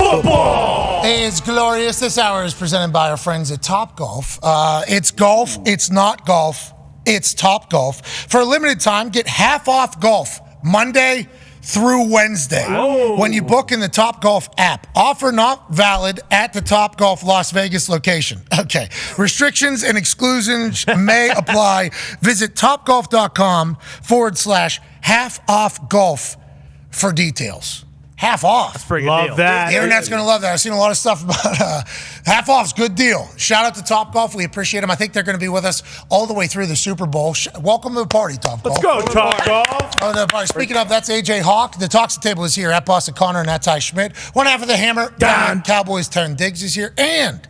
Football! Hey, it's glorious. This hour is presented by our friends at Topgolf. It's golf. It's not golf. It's Topgolf. For a limited time, get half off golf Monday through Wednesday when you book in the Topgolf app. Offer not valid at the Topgolf Las Vegas location. Okay. Restrictions and exclusions may apply. Visit topgolf.com/half off golf for details. Half off. That's pretty good deal. The internet's going to love that. I've seen a lot of stuff about half off's good deal. Shout out to Topgolf. We appreciate them. I think they're going to be with us all the way through the Super Bowl. Welcome to the party, Topgolf. Let's go, Topgolf. Oh, the party. Speaking of, that's AJ Hawk. The Toxic Table is here. At Boston Connor and at Ty Schmidt. One half of the Hammer. Don Cowboys Turn Diggs is here. And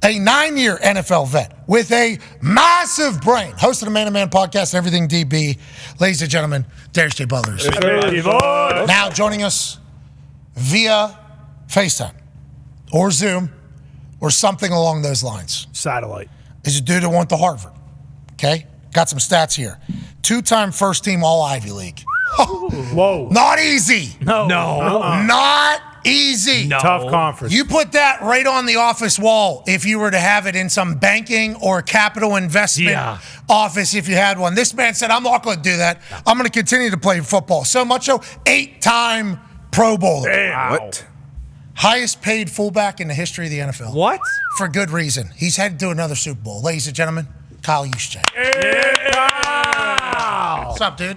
a 9-year NFL vet with a massive brain. Host of the Man to Man podcast and everything DB. Ladies and gentlemen, Darius J. Butler. Now joining us via FaceTime or Zoom or something along those lines. Satellite. Is a dude that went to Harvard. Okay? Got some stats here. 2-time first team All Ivy League. Whoa. Not easy. No. Not easy. No. Tough conference. You put that right on the office wall if you were to have it in some banking or capital investment office if you had one. This man said, I'm not going to do that. I'm going to continue to play football. So much so, 8-time Pro Bowler. Damn. What? Highest paid fullback in the history of the NFL. What? For good reason. He's headed to another Super Bowl. Ladies and gentlemen, Kyle Juszczyk. Yeah. What's up, dude?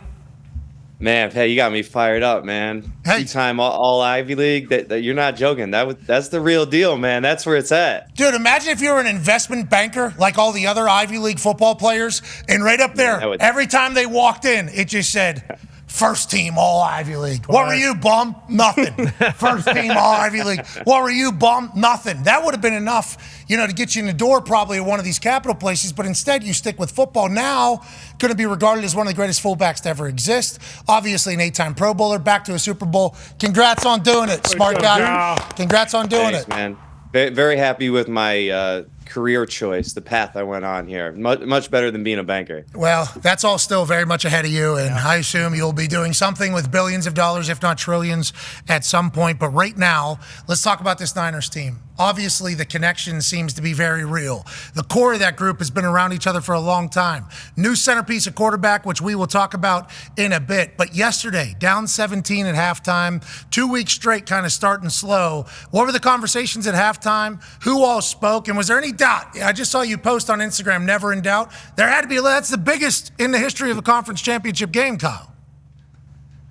Man, hey, you got me fired up, man. Hey. 2-time all Ivy League. That you're not joking. That's the real deal, man. That's where it's at. Dude, imagine if you were an investment banker like all the other Ivy League football players, and right up there, every time they walked in, it just said, first team All Ivy League. What were you, bum? Nothing. First team All Ivy League. What were you, bum? Nothing. That would have been enough, to get you in the door probably at one of these capital places, but instead you stick with football. Now, going to be regarded as one of the greatest fullbacks to ever exist. Obviously an 8-time Pro Bowler, back to a Super Bowl. Congrats on doing it, smart guy. Congrats on doing it. Man. Very happy with my career choice, the path I went on here. Much better than being a banker. Well, that's all still very much ahead of you, and I assume you'll be doing something with billions of dollars, if not trillions, at some point. But right now, let's talk about this Niners team. Obviously, the connection seems to be very real. The core of that group has been around each other for a long time. New centerpiece of quarterback, which we will talk about in a bit. But yesterday, down 17 at halftime, 2 weeks straight kind of starting slow. What were the conversations at halftime? Who all spoke? And was there any doubt? I just saw you post on Instagram, never in doubt. There had to be. That's the biggest in the history of a conference championship game, Kyle.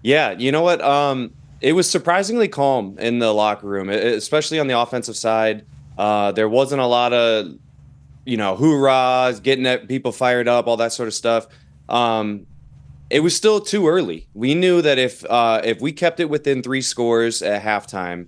Yeah, you know what? It was surprisingly calm in the locker room, especially on the offensive side. There wasn't a lot of, hoorahs, getting people fired up, all that sort of stuff. It was still too early. We knew that if we kept it within 3 scores at halftime,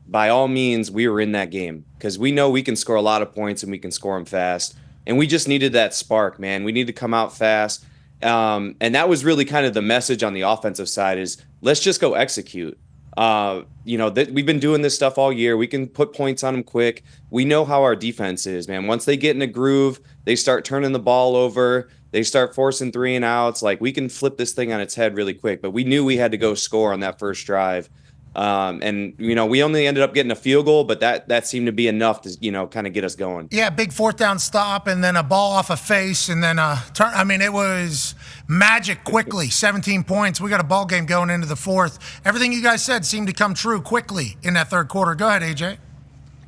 by all means, we were in that game because we know we can score a lot of points and we can score them fast. And we just needed that spark, man. We need to come out fast. And that was really kind of the message on the offensive side is let's just go execute. We've been doing this stuff all year. We can put points on them quick. We know how our defense is, man. Once they get in a groove, they start turning the ball over. They start forcing 3 and outs. Like we can flip this thing on its head really quick, but we knew we had to go score on that first drive. We only ended up getting a field goal, but that seemed to be enough to, kind of get us going. Yeah, big 4th down stop and then a ball off a face and then a turn. I mean, it was magic quickly. 17 points. We got a ball game going into the 4th. Everything you guys said seemed to come true quickly in that 3rd quarter. Go ahead, AJ.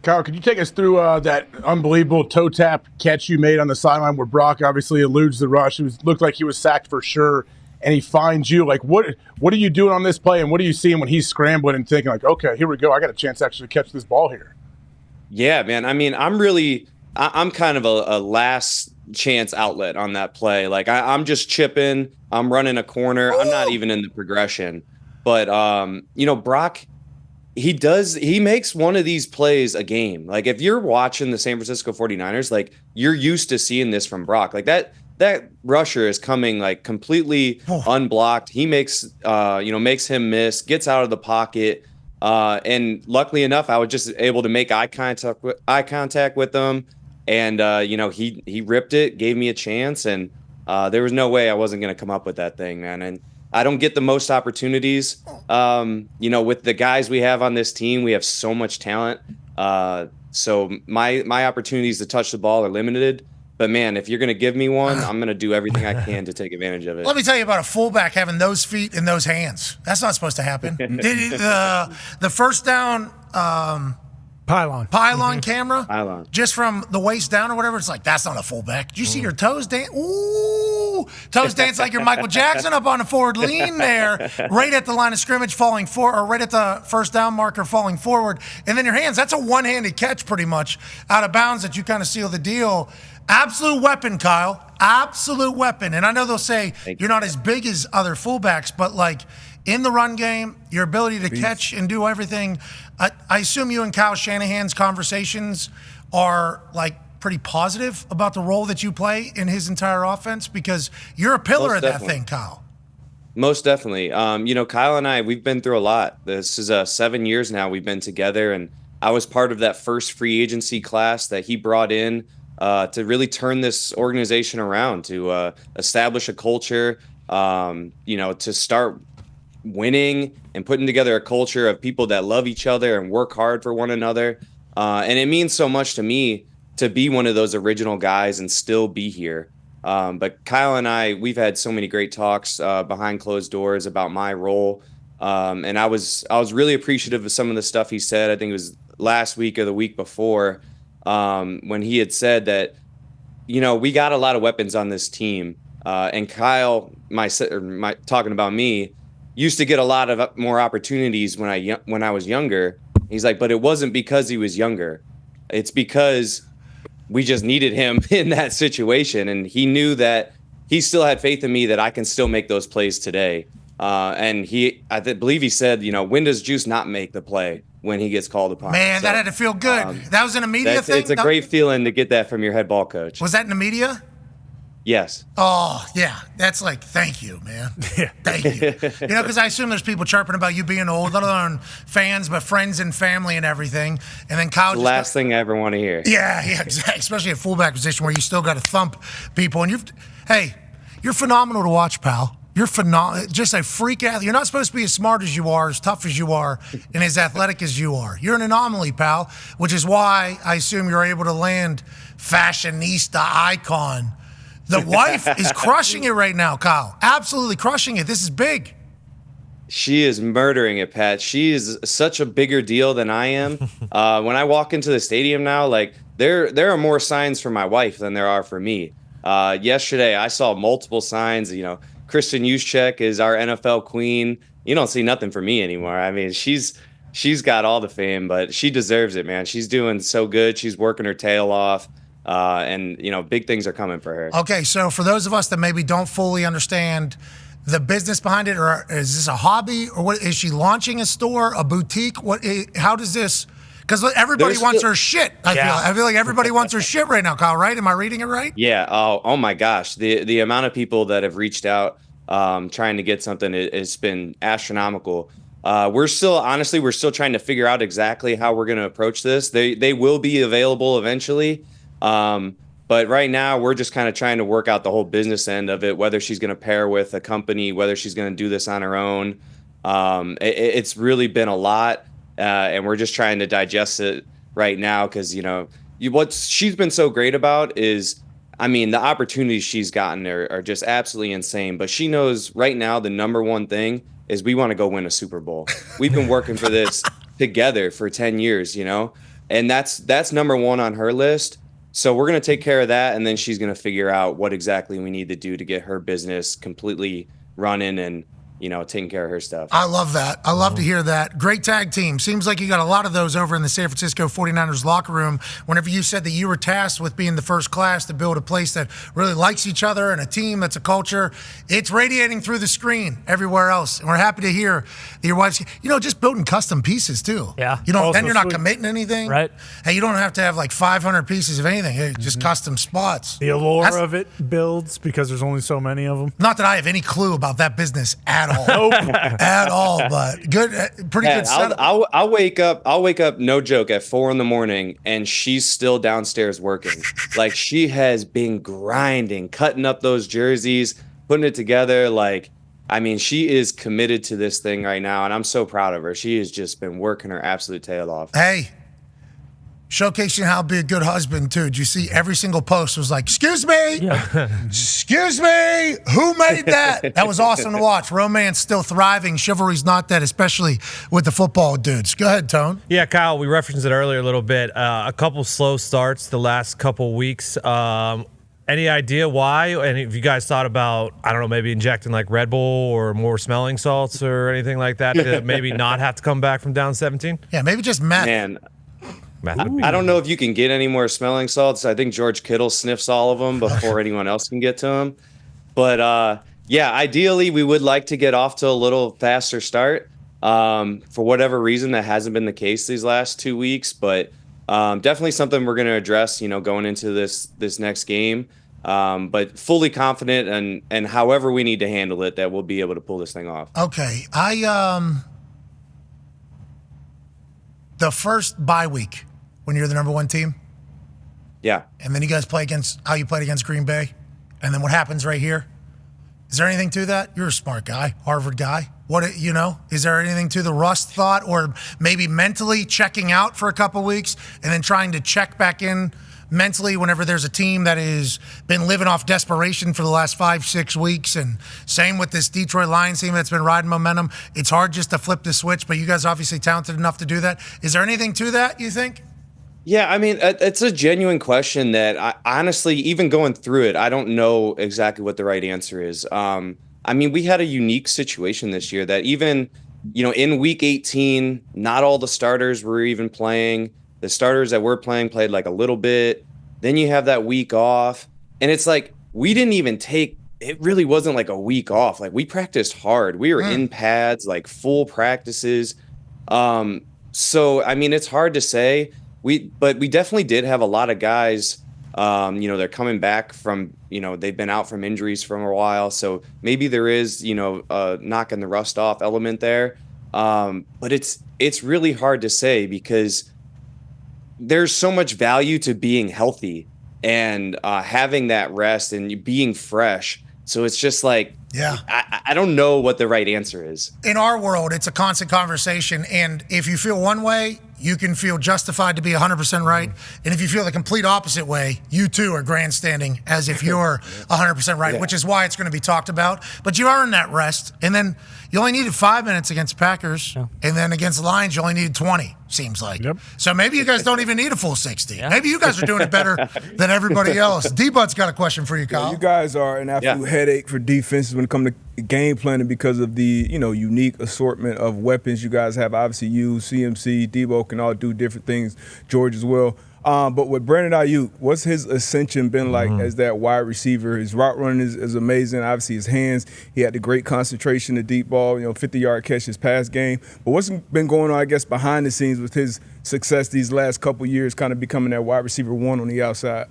Kyle, could you take us through that unbelievable toe tap catch you made on the sideline where Brock obviously eludes the rush? It looked like he was sacked for sure. And he finds you. Like, what are you doing on this play, and what are you seeing when he's scrambling and thinking, like, okay, here we go. I got a chance to actually catch this ball here. Yeah, man. I mean, I'm kind of a last chance outlet on that play. Like, I'm just chipping. I'm running a corner. I'm not even in the progression. But, Brock, he makes one of these plays a game. Like, if you're watching the San Francisco 49ers, like, you're used to seeing this from Brock. Like, that rusher is coming like completely unblocked. He makes him miss, gets out of the pocket. And luckily enough, I was just able to make eye contact with him. And, he ripped it, gave me a chance. And there was no way I wasn't going to come up with that thing, man. And I don't get the most opportunities. With the guys we have on this team, we have so much talent. So my opportunities to touch the ball are limited. But man, if you're going to give me one, I'm going to do everything I can to take advantage of it. Let me tell you about a fullback having those feet and those hands. That's not supposed to happen. The first down pylon camera, just from the waist down or whatever, it's like, that's not a fullback. Did you see your toes dance? Ooh, toes dance like you're Michael Jackson up on the forward lean there, right at the line of scrimmage falling forward, or right at the first down marker falling forward. And then your hands, that's a one-handed catch pretty much out of bounds that you kind of seal the deal. Absolute weapon, Kyle. Absolute weapon. And I know they'll say you're not as big as other fullbacks, but like in the run game, your ability to catch and do everything. I assume you and Kyle Shanahan's conversations are like pretty positive about the role that you play in his entire offense, because you're a pillar of that thing, Kyle. Most definitely. Kyle and I, we've been through a lot. This is 7 years now we've been together, and I was part of that first free agency class that he brought in to really turn this organization around, to establish a culture, to start winning and putting together a culture of people that love each other and work hard for one another. And it means so much to me to be one of those original guys and still be here. But Kyle and I, we've had so many great talks behind closed doors about my role. And I was really appreciative of some of the stuff he said. I think it was last week or the week before, when he had said that, we got a lot of weapons on this team. And Kyle, talking about me, used to get a lot of more opportunities when I was younger. He's like, but it wasn't because he was younger. It's because we just needed him in that situation. And he knew that he still had faith in me that I can still make those plays today. And I believe he said, when does Juice not make the play when he gets called upon? Man, that had to feel good. That was in a media thing? It's a great feeling to get that from your head ball coach. Was that in the media? Yes. Oh, yeah. That's like, thank you, man. Thank you. Because I assume there's people chirping about you being old, let alone fans, but friends and family and everything. And then Kyle, the last thing I ever want to hear. Yeah, exactly. Especially at fullback position where you still got to thump people. And you're phenomenal to watch, pal. You're phenomenal. Just a freak athlete. You're not supposed to be as smart as you are, as tough as you are, and as athletic as you are. You're an anomaly, pal, which is why I assume you're able to land fashionista icon. The wife is crushing it right now, Kyle. Absolutely crushing it. This is big. She is murdering it, Pat. She is such a bigger deal than I am. When I walk into the stadium now, like there are more signs for my wife than there are for me. Yesterday, I saw multiple signs. Kristen Juszczyk is our NFL queen. You don't see nothing for me anymore. I mean, she's got all the fame, but she deserves it, man. She's doing so good. She's working her tail off. And big things are coming for her. Okay, so for those of us that maybe don't fully understand the business behind it, or is this a hobby, or what is she launching a store, a boutique? How does this? Because everybody wants her shit. I feel like everybody wants her shit right now, Kyle. Right? Am I reading it right? Yeah. Oh my gosh, the amount of people that have reached out trying to get something has been astronomical. We're still trying to figure out exactly how we're going to approach this. They will be available eventually. But right now we're just kind of trying to work out the whole business end of it, whether she's going to pair with a company, whether she's going to do this on her own. It's really been a lot. And we're just trying to digest it right now. Cause what she's been so great about is, the opportunities she's gotten are just absolutely insane, but she knows right now the number one thing is we want to go win a Super Bowl. We've been working for this together for 10 years, and that's number one on her list. So we're going to take care of that, and then she's going to figure out what exactly we need to do to get her business completely running and, taking care of her stuff. I love that. I love to hear that. Great tag team. Seems like you got a lot of those over in the San Francisco 49ers locker room. Whenever you said that you were tasked with being the first class to build a place that really likes each other and a team that's a culture, it's radiating through the screen everywhere else. And we're happy to hear that your wife's, just building custom pieces too. Yeah. Then you're not committing anything. Right. Hey, you don't have to have like 500 pieces of anything. Hey, just custom spots. The allure of it builds because there's only so many of them. Not that I have any clue about that business at all. Nope. At all, but good, pretty good setup. I'll wake up, no joke, at 4 a.m, and she's still downstairs working. Like, she has been grinding, cutting up those jerseys, putting it together. Like, I mean, she is committed to this thing right now, and I'm so proud of her. She has just been working her absolute tail off. Hey, showcasing how to be a good husband, too. Did you see every single post was like, excuse me, excuse me, who made that? That was awesome to watch. Romance still thriving. Chivalry's not dead, especially with the football dudes. Go ahead, Tone. Yeah, Kyle, we referenced it earlier a little bit. A couple slow starts the last couple weeks. Any idea why? And have you guys thought about, I don't know, maybe injecting like Red Bull or more smelling salts or anything like that to maybe not have to come back from down 17? Yeah, maybe just meth. Man, I don't know if you can get any more smelling salts. I think George Kittle sniffs all of them before anyone else can get to them. But yeah, ideally, we would like to get off to a little faster start. For whatever reason, that hasn't been the case these last 2 weeks. But definitely something we're going to address, going into this next game. But fully confident and however we need to handle it, that we'll be able to pull this thing off. Okay, the first bye week when you're the number one team, Yeah. and then you guys play against how you played against Green Bay, and then what happens right here? Is there anything to that? You're a smart guy, Harvard guy. Is there anything to the rust thought, or maybe mentally checking out for a couple weeks and then trying to check back in mentally whenever there's a team that has been living off desperation for the last 5-6 weeks? And same with this Detroit Lions team that's been riding momentum. It's hard just to flip the switch, but you guys are obviously talented enough to do that. Is there anything to that, you think? Yeah, I mean, it's a genuine question that I honestly, even going through it, I don't know exactly what the right answer is. I mean, we had a unique situation this year that even, in week 18, not all the starters were even playing. The starters that were playing played like a little bit. Then you have that week off. And it's like, we didn't even it really wasn't like a week off. Like, we practiced hard. We were in pads, like full practices. So, I mean, it's hard to say. But we definitely did have a lot of guys, they're coming back from, they've been out from injuries for a while. So maybe there is, knocking the rust off element there. But it's really hard to say because there's so much value to being healthy and having that rest and being fresh. So it's just like, Yeah. I don't know what the right answer is. In our world, it's a constant conversation. And if you feel one way, you can feel justified to be 100% right. And if you feel the complete opposite way, you too are grandstanding as if you're 100% right, which is why it's going to be talked about. But you earned that rest. And then you only needed 5 minutes against Packers. Yeah. And then against the Lions, you only needed 20, seems like. Yep. So maybe you guys don't even need a full 60. Yeah. Maybe you guys are doing it better than everybody else. D-Bud's got a question for you, Kyle. Yeah, you guys are an absolute headache for defenses when it comes to game planning because of the unique assortment of weapons you guys have. Obviously, you, CMC, Deebo can all do different things. George as well. But with Brandon Aiyuk, what's his ascension been like as that wide receiver? His route running is amazing. Obviously, his hands. He had the great concentration, the deep ball, 50-yard catch, his pass game. But what's been going on, I guess, behind the scenes with his success these last couple years, kind of becoming that wide receiver one on the outside?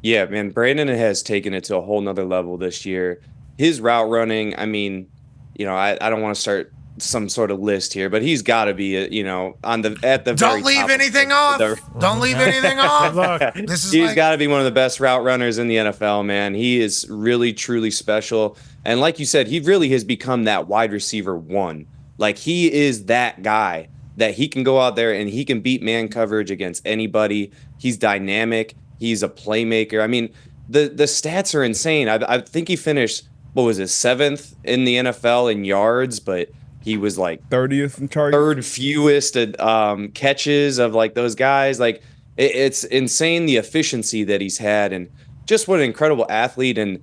Yeah, man, Brandon has taken it to a whole nother level this year. His route running, I mean, I don't want to start some sort of list here, but he's got to be, at the very top. Don't leave anything off. Don't leave anything off. He's got to be one of the best route runners in the NFL, man. He is really, truly special. And like you said, he really has become that wide receiver one. Like, he is that guy that he can go out there and he can beat man coverage against anybody. He's dynamic. He's a playmaker. I mean, the stats are insane. I think he finished, 7th in the NFL in yards, but he was like 30th in target, third fewest at catches of like those guys. Like, it's insane the efficiency that he's had, and just what an incredible athlete and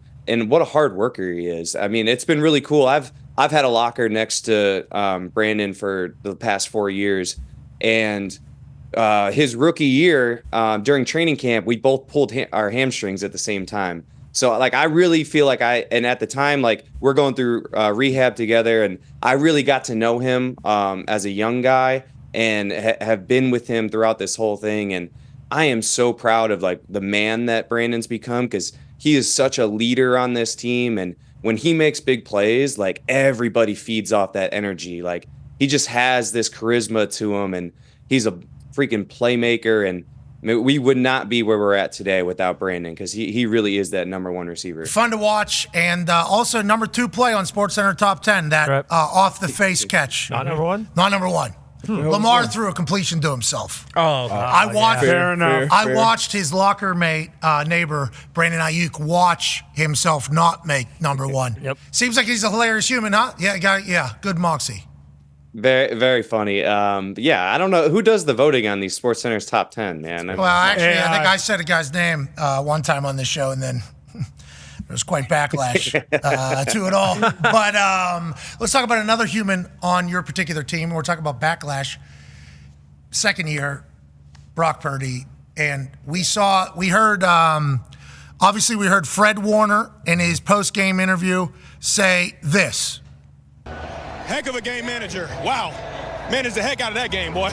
what a hard worker he is. I mean, it's been really cool. I've had a locker next to Brandon for the past 4 years, and his rookie year during training camp, we both pulled our hamstrings at the same time. So, like, I really feel like and at the time, like, we're going through rehab together, and I really got to know him as a young guy and have been with him throughout this whole thing. And I am so proud of, like, the man that Brandon's become, because he is such a leader on this team. And when he makes big plays, like, everybody feeds off that energy. Like, he just has this charisma to him, and he's a freaking playmaker. And we would not be where we're at today without Brandon, because he really is that number one receiver. Fun to watch, and also number 2 play on SportsCenter Top 10, that off the face catch. Not number one? Not number one. Lamar threw a completion to himself. Oh, I watched. Fair enough. I watched his locker mate, neighbor Brandon Aiyuk, watch himself not make number one. Yep. Seems like he's a hilarious human, huh? Yeah, good moxie. Very, very funny. Yeah, I don't know who does the voting on these SportsCenter's top 10, man. Well, actually, I think I said a guy's name one time on this show, and then there was quite backlash to it all. But let's talk about another human on your particular team. We're talking about backlash. Second year, Brock Purdy, and we heard Fred Warner in his post-game interview say this. Heck of a game manager. Wow. Managed the heck out of that game, boy.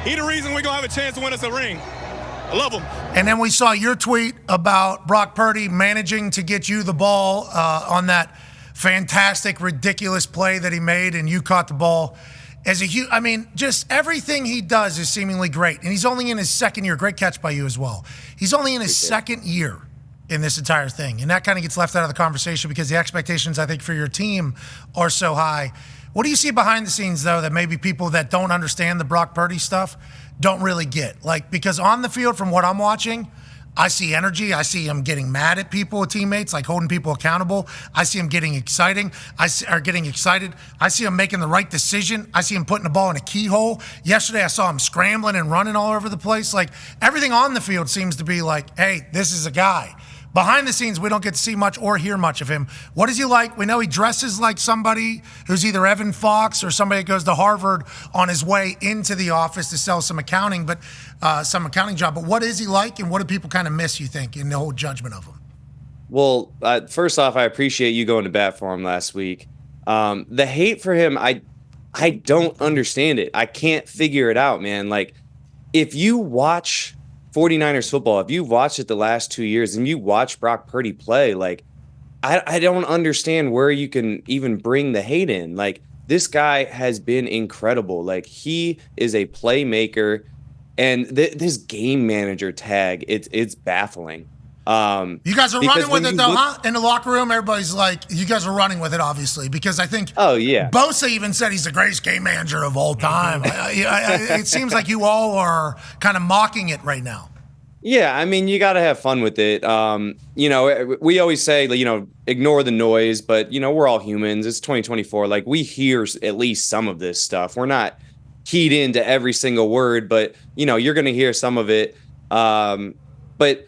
He the reason we're going to have a chance to win us a ring. I love him. And then we saw your tweet about Brock Purdy managing to get you the ball on that fantastic, ridiculous play that he made, and you caught the ball. Just everything he does is seemingly great. And he's only in his second year. Great catch by you as well. He's only in his second year in this entire thing. And that kind of gets left out of the conversation because the expectations, I think, for your team are so high. What do you see behind the scenes, though, that maybe people that don't understand the Brock Purdy stuff don't really get? Because on the field, from what I'm watching, I see energy. I see him getting mad at people, teammates, like holding people accountable. I see him getting excited. I see him making the right decision. I see him putting the ball in a keyhole. Yesterday, I saw him scrambling and running all over the place. Like, everything on the field seems to be like, hey, this is a guy. Behind the scenes, we don't get to see much or hear much of him. What is he like? We know he dresses like somebody who's either Evan Fox or somebody that goes to Harvard on his way into the office to sell some accounting job. But what is he like, and what do people kind of miss, you think, in the whole judgment of him? Well, first off, I appreciate you going to bat for him last week. The hate for him, I don't understand it. I can't figure it out, man. Like, if you watch 49ers football, if you've watched it the last 2 years and you watch Brock Purdy play, like, I don't understand where you can even bring the hate in. Like, this guy has been incredible. Like, he is a playmaker, and this game manager tag, it's baffling. You guys are running with it, though, huh? In the locker room, everybody's like, you guys are running with it, obviously, because I think Bosa even said he's the greatest game manager of all time. It seems like you all are kind of mocking it right now. Yeah, I mean, you got to have fun with it. We always say, ignore the noise, but, we're all humans. It's 2024. Like, we hear at least some of this stuff. We're not keyed into every single word, but, you're going to hear some of it. But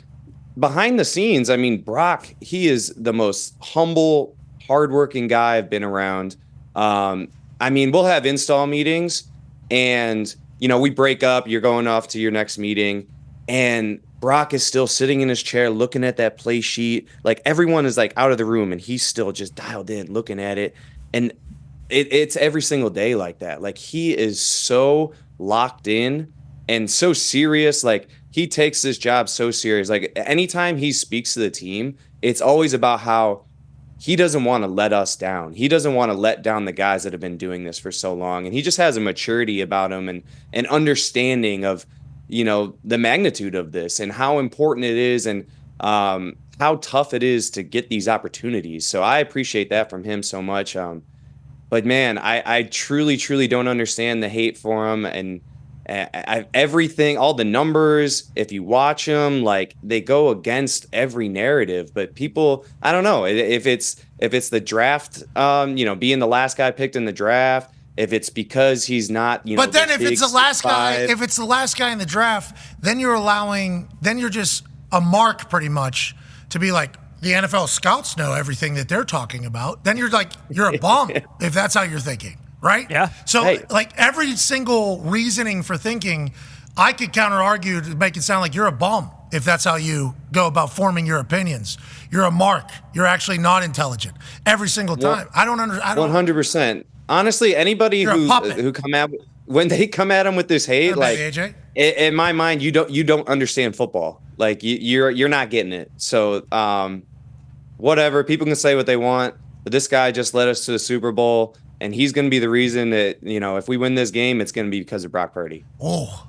behind the scenes, I mean, Brock, he is the most humble, hardworking guy I've been around. We'll have install meetings, and, we break up. You're going off to your next meeting, and Brock is still sitting in his chair looking at that play sheet. Like, everyone is like out of the room, and he's still just dialed in looking at it. And it's every single day like that. Like, he is so locked in and so serious. Like, he takes this job so serious. Like, anytime he speaks to the team, it's always about how he doesn't want to let us down. He doesn't want to let down the guys that have been doing this for so long. And he just has a maturity about him and an understanding of, the magnitude of this and how important it is, and how tough it is to get these opportunities. So I appreciate that from him so much. But man, I truly, truly don't understand the hate for him, and everything, all the numbers, if you watch them, like, they go against every narrative. But people, I don't know if it's the draft, being the last guy picked in the draft, if it's because he's not, But then if it's the last guy in the draft, then you're just a mark pretty much to be like, the NFL scouts know everything that they're talking about. Then you're a bum if that's how you're thinking, right? Yeah. So every single reasoning for thinking, I could counter argue to make it sound like you're a bum if that's how you go about forming your opinions. You're a mark. You're actually not intelligent every single time. I don't understand. 100%. Honestly, anybody who come out when they come at him with this hate, like, AJ? In my mind, you don't understand football. Like, you're not getting it. So whatever, people can say what they want, but this guy just led us to the Super Bowl, and he's going to be the reason that, if we win this game, it's going to be because of Brock Purdy. Oh,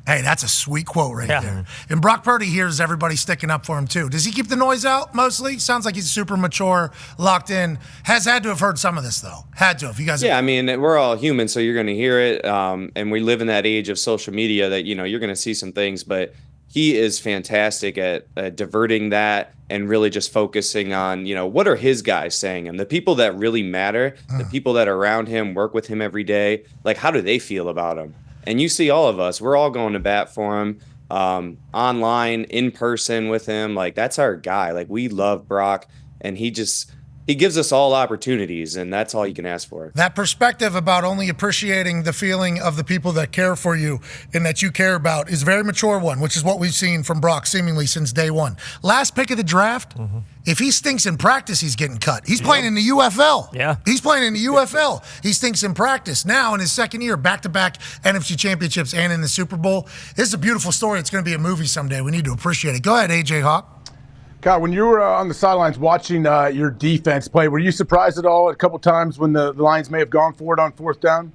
Hey, that's a sweet quote right there. And Brock Purdy hears everybody sticking up for him, too. Does he keep the noise out mostly? Sounds like he's super mature, locked in. Has had to have heard some of this, though. Had to have. You guys. Yeah, I mean, we're all human, so you're going to hear it. And we live in that age of social media that, you're going to see some things. But he is fantastic at diverting that and really just focusing on, what are his guys saying? And the people that really matter, the people that are around him, work with him every day, like, how do they feel about him? And you see all of us, we're all going to bat for him, online, in person with him. Like, that's our guy. Like, we love Brock, and he gives us all opportunities, and that's all you can ask for. That perspective about only appreciating the feeling of the people that care for you and that you care about is a very mature one, which is what we've seen from Brock seemingly since day one. Last pick of the draft, if he stinks in practice, he's getting cut. He's playing in the UFL. Yeah. He's playing in the UFL. He stinks in practice. Now, in his second year, back-to-back NFC championships and in the Super Bowl. This is a beautiful story. It's going to be a movie someday. We need to appreciate it. Go ahead, AJ Hawk. Kyle, when you were on the sidelines watching your defense play, were you surprised at all a couple times when the Lions may have gone for it on fourth down?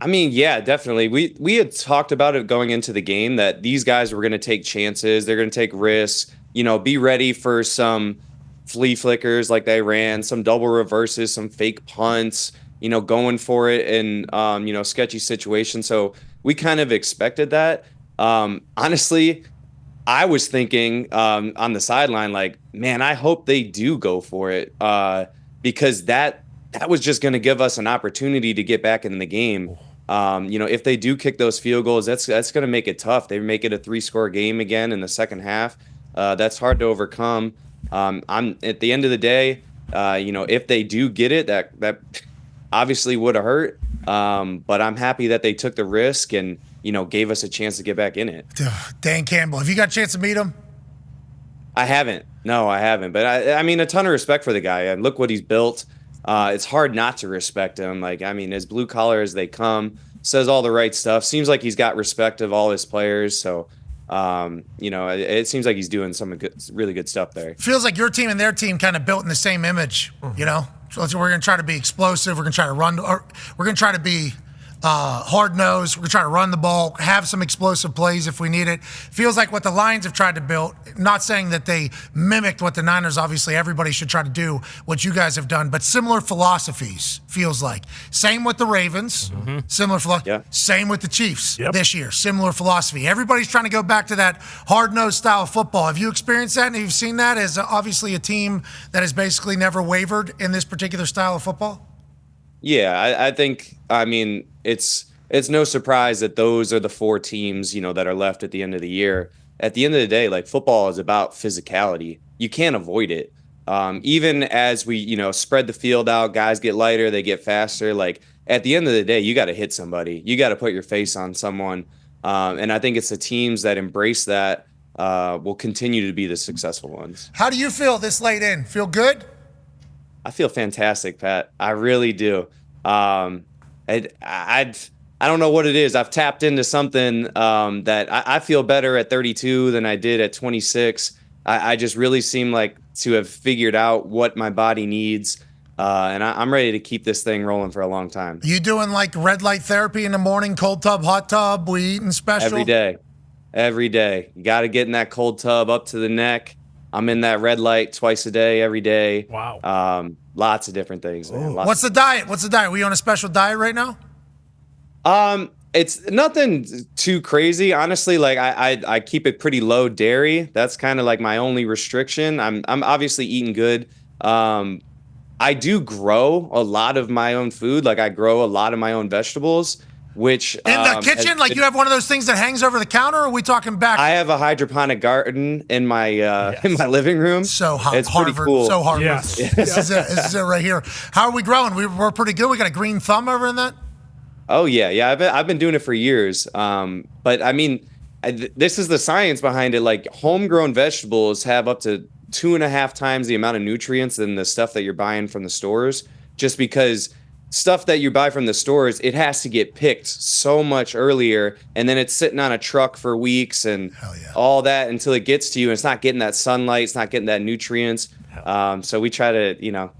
I mean, yeah, definitely. We had talked about it going into the game that these guys were going to take chances. They're going to take risks, be ready for some flea flickers like they ran, some double reverses, some fake punts, going for it in, sketchy situations. So we kind of expected that. Honestly, I was thinking on the sideline, like, man, I hope they do go for it because that was just going to give us an opportunity to get back in the game. If they do kick those field goals, that's going to make it tough. They make it a 3-score game again in the second half. That's hard to overcome. I'm at the end of the day, if they do get it, that obviously would have hurt. But I'm happy that they took the risk and gave us a chance to get back in it. Dan Campbell, have you got a chance to meet him? I haven't. No, I haven't. But I mean, a ton of respect for the guy. And look what he's built. It's hard not to respect him. Like, I mean, as blue collar as they come, says all the right stuff. Seems like he's got respect of all his players. So, it seems like he's doing some really good stuff there. Feels like your team and their team kind of built in the same image, So we're going to try to be explosive. We're going to try to run. Or we're going to try to be hard-nosed. We're going to try to run the ball, have some explosive plays if we need it. Feels like what the Lions have tried to build, not saying that they mimicked what the Niners, obviously everybody should try to do what you guys have done, but similar philosophies, feels like. Same with the Ravens, similar philosophy. Yeah. Same with the Chiefs this year, similar philosophy. Everybody's trying to go back to that hard-nosed style of football. Have you experienced that? And have you seen that as obviously a team that has basically never wavered in this particular style of football? Yeah, I think, it's no surprise that those are the 4 teams, that are left at the end of the year. At the end of the day, like, football is about physicality. You can't avoid it. Even as we, spread the field out, guys get lighter, they get faster. Like, at the end of the day, you got to hit somebody. You got to put your face on someone. And I think it's the teams that embrace that will continue to be the successful ones. How do you feel this late in? Feel good? I feel fantastic, Pat. I really do. I don't know what it is. I've tapped into something that I feel better at 32 than I did at 26. I just really seem like to have figured out what my body needs, and I'm ready to keep this thing rolling for a long time. You doing like red light therapy in the morning, cold tub, hot tub, we eating special? Every day. You got to get in that cold tub up to the neck. I'm in that red light twice a day, every day. Wow. Lots of different things, man. What's the diet? Were you on a special diet right now? It's nothing too crazy, honestly. Like I keep it pretty low dairy. That's kind of like my only restriction. I'm obviously eating good. I do grow a lot of my own food. Like, I grow a lot of my own vegetables. Which in the kitchen, like you have one of those things that hangs over the counter, or are we talking back? I have a hydroponic garden in my in my living room. So it's Harvard, pretty cool. So Harvard. Yes. This is it. This is it right here. How are we growing? We're pretty good. We got a green thumb over in that. Oh yeah. I've been doing it for years. But I mean, this is the science behind it. Like, homegrown vegetables have up to 2.5 times the amount of nutrients than the stuff that you're buying from the stores, just because stuff that you buy from the stores, it has to get picked so much earlier, and then it's sitting on a truck for weeks and all that until it gets to you, and it's not getting that sunlight, it's not getting that nutrients. So we try to,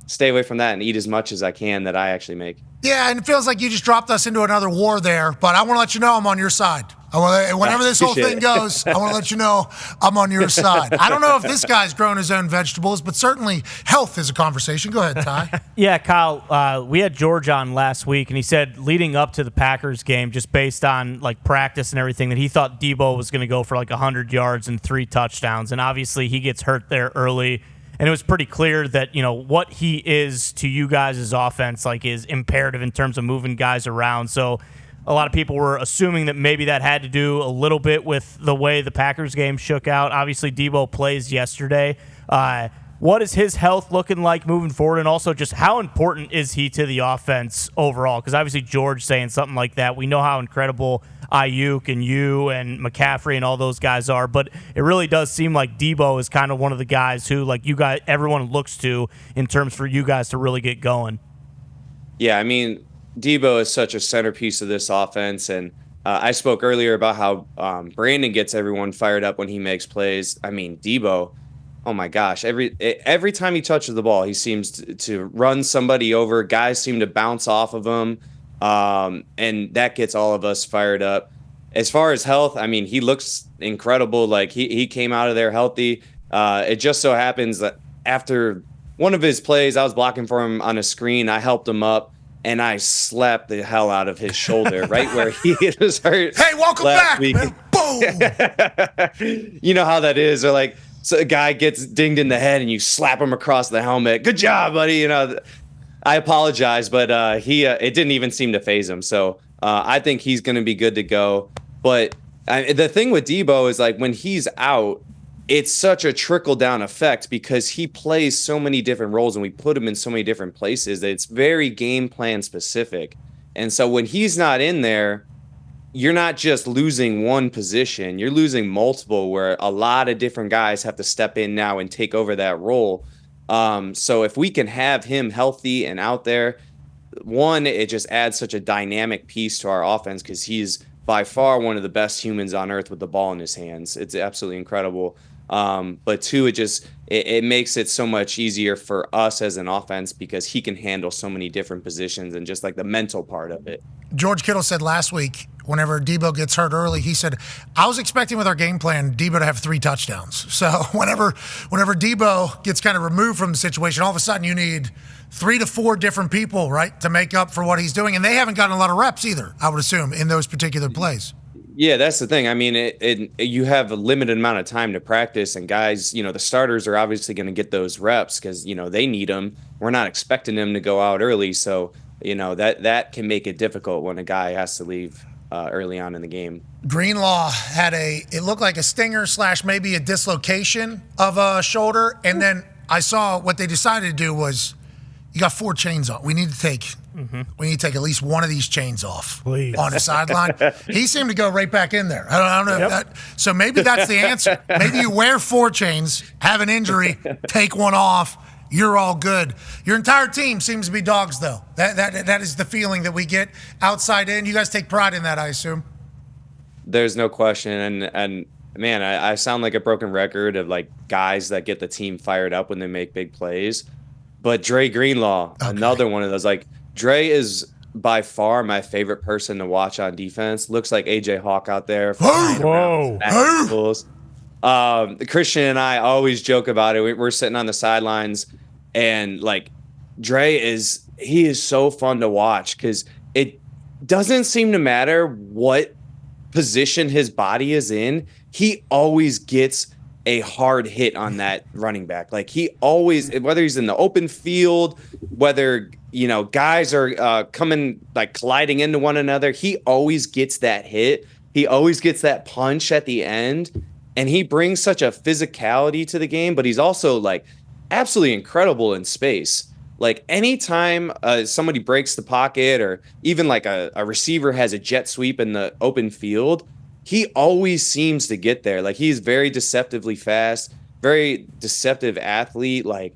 stay away from that and eat as much as I can that I actually make. Yeah, and it feels like you just dropped us into another war there, but I want to let you know I'm on your side. Whenever this whole thing goes, I want to let you know I'm on your side. I don't know if this guy's grown his own vegetables, but certainly health is a conversation. Go ahead, Ty. Yeah, Kyle, we had George on last week, and he said leading up to the Packers game, just based on like practice and everything, that he thought Deebo was going to go for like 100 yards and 3 touchdowns, and obviously he gets hurt there early. And it was pretty clear that, what he is to you guys' offense, like, is imperative in terms of moving guys around. So a lot of people were assuming that maybe that had to do a little bit with the way the Packers game shook out. Obviously, Deebo plays yesterday. What is his health looking like moving forward? And also just how important is he to the offense overall? Because obviously George saying something like that, we know how incredible Aiyuk and you and McCaffrey and all those guys are, but it really does seem like Deebo is kind of one of the guys who, like, you guys, everyone looks to in terms for you guys to really get going. Yeah, I mean, Deebo is such a centerpiece of this offense, and I spoke earlier about how Brandon gets everyone fired up when he makes plays. I mean, Deebo, oh my gosh, every time he touches the ball, he seems to run somebody over. Guys seem to bounce off of him. And that gets all of us fired up. As far as health, I mean, he looks incredible. Like he came out of there healthy. It just so happens that after one of his plays, I was blocking for him on a screen. I helped him up and I slapped the hell out of his shoulder right where he was hurt. Hey, welcome back. Boom. You know how that is. Or like, so a guy gets dinged in the head and you slap him across the helmet. Good job, buddy. I apologize, but it didn't even seem to faze him. So I think he's going to be good to go. But the thing with Deebo is, like, when he's out, it's such a trickle-down effect because he plays so many different roles and we put him in so many different places that it's very game plan specific. And so when he's not in there, you're not just losing one position. You're losing multiple where a lot of different guys have to step in now and take over that role. So if we can have him healthy and out there, one, it just adds such a dynamic piece to our offense because he's by far one of the best humans on earth with the ball in his hands. It's absolutely incredible. But two, it makes it so much easier for us as an offense because he can handle so many different positions and just like the mental part of it. George Kittle said last week, whenever Deebo gets hurt early, he said, I was expecting with our game plan, Deebo to have 3 touchdowns. So whenever Deebo gets kind of removed from the situation, all of a sudden you need 3 to 4 different people, right, to make up for what he's doing. And they haven't gotten a lot of reps either, I would assume, in those particular plays. Yeah, that's the thing. I mean, you have a limited amount of time to practice, and guys, the starters are obviously going to get those reps because, they need them. We're not expecting them to go out early. So, that can make it difficult when a guy has to leave early on in the game. Greenlaw had it looked like a stinger / maybe a dislocation of a shoulder. And then I saw what they decided to do was, you got 4 chains on. We need to take at least one of these chains off on the sideline. He seemed to go right back in there. I don't know if that. So maybe that's the answer. Maybe you wear 4 chains, have an injury, take one off. You're all good. Your entire team seems to be dogs, though. That is the feeling that we get outside in. You guys take pride in that, I assume. There's no question. And man, I sound like a broken record of like guys that get the team fired up when they make big plays. But Dre Greenlaw, another one of those. Like, Dre is by far my favorite person to watch on defense. Looks like AJ Hawk out there. Whoa. Christian and I always joke about it. We're sitting on the sidelines, and like Dre is so fun to watch because it doesn't seem to matter what position his body is in. He always gets a hard hit on that running back. Like he always, whether he's in the open field, whether, guys are coming, like colliding into one another, he always gets that hit. He always gets that punch at the end. And he brings such a physicality to the game, but he's also like absolutely incredible in space. Like anytime somebody breaks the pocket or even like a receiver has a jet sweep in the open field, he always seems to get there. Like he's very deceptively fast, very deceptive athlete. Like,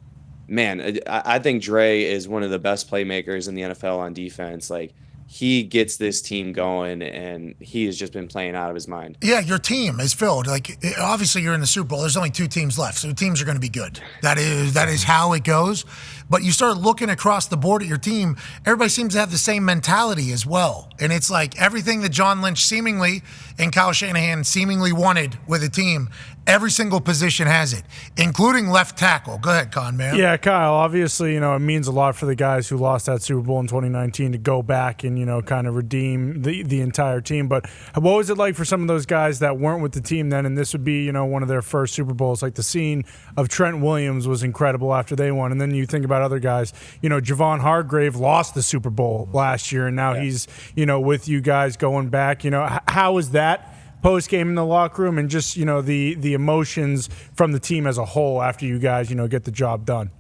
man, I think Dre is one of the best playmakers in the NFL on defense. Like he gets this team going and he has just been playing out of his mind. Yeah, your team is filled. Like obviously you're in the Super Bowl. There's only 2 teams left, so teams are going to be good. That is how it goes. but you start looking across the board at your team, everybody seems to have the same mentality as well. And it's like everything that John Lynch seemingly and Kyle Shanahan seemingly wanted with a team, every single position has it, including left tackle. Go ahead, Con, man. Yeah, Kyle, obviously, it means a lot for the guys who lost that Super Bowl in 2019 to go back and, kind of redeem the entire team. But what was it like for some of those guys that weren't with the team then, and this would be, one of their first Super Bowls? Like the scene of Trent Williams was incredible after they won. And then you think about other guys, Javon Hargrave lost the Super Bowl last year, and now he's, with you guys going back. How is that post game in the locker room, and just the emotions from the team as a whole after you guys get the job done?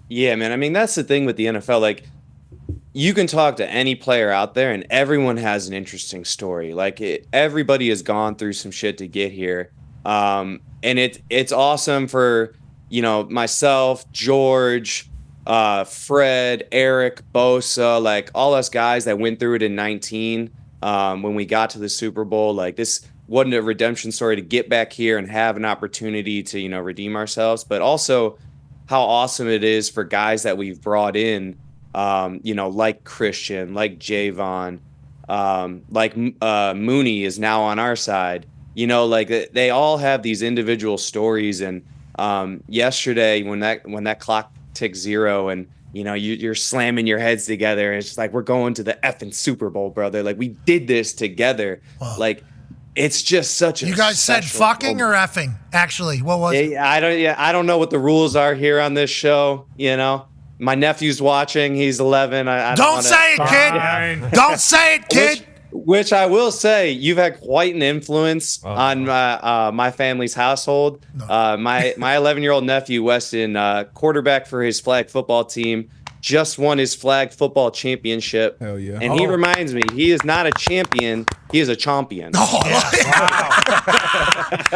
Yeah, man. I mean, that's the thing with the NFL. Like, you can talk to any player out there, and everyone has an interesting story. Like, everybody has gone through some shit to get here, and it's awesome for myself, George, Fred, Eric, Bosa, like all us guys that went through it in 19. When we got to the Super Bowl, like, this wasn't a redemption story to get back here and have an opportunity to, redeem ourselves, but also how awesome it is for guys that we've brought in, like Christian, like Javon, like Mooney is now on our side. Like, they all have these individual stories. And yesterday when that clock ticked 0 and you're slamming your heads together, and it's just like, we're going to the effing Super Bowl, brother. Like, we did this together. Wow. Like, it's just such a. You guys said fucking or effing? Actually, what was it? I don't know what the rules are here on this show. My nephew's watching. He's 11. I don't say it, kid. Don't say it, kid. Which I will say, you've had quite an influence on my family's household. No. My 11-year-old nephew, Weston, quarterback for his flag football team, just won his flag football championship. Hell yeah. And he reminds me, he is not a champion, he is a champion. Oh, yeah.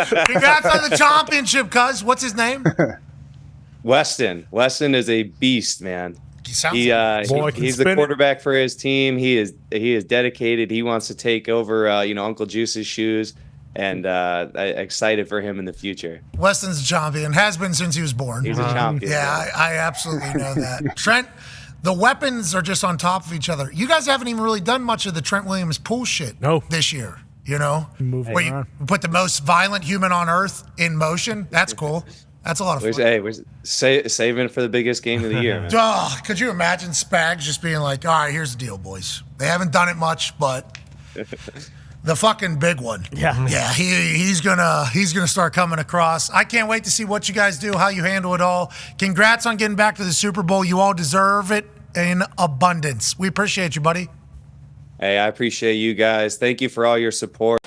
Wow. Congrats on the championship, cuz. What's his name? Weston. Weston is a beast, man. He's the quarterback for his team. He is dedicated. He wants to take over, Uncle Juice's shoes, and excited for him in the future. Weston's a champion. Has been since he was born. He's a champion. Yeah, I absolutely know that. Trent, the weapons are just on top of each other. You guys haven't even really done much of the Trent Williams pool shit this year. Where you put the most violent human on earth in motion. That's cool. That's a lot of fun. We're saving it for the biggest game of the year, man. Could you imagine Spags just being like, all right, here's the deal, boys. They haven't done it much, but the fucking big one. Yeah. Yeah, he's gonna start coming across. I can't wait to see what you guys do, how you handle it all. Congrats on getting back to the Super Bowl. You all deserve it in abundance. We appreciate you, buddy. Hey, I appreciate you guys. Thank you for all your support.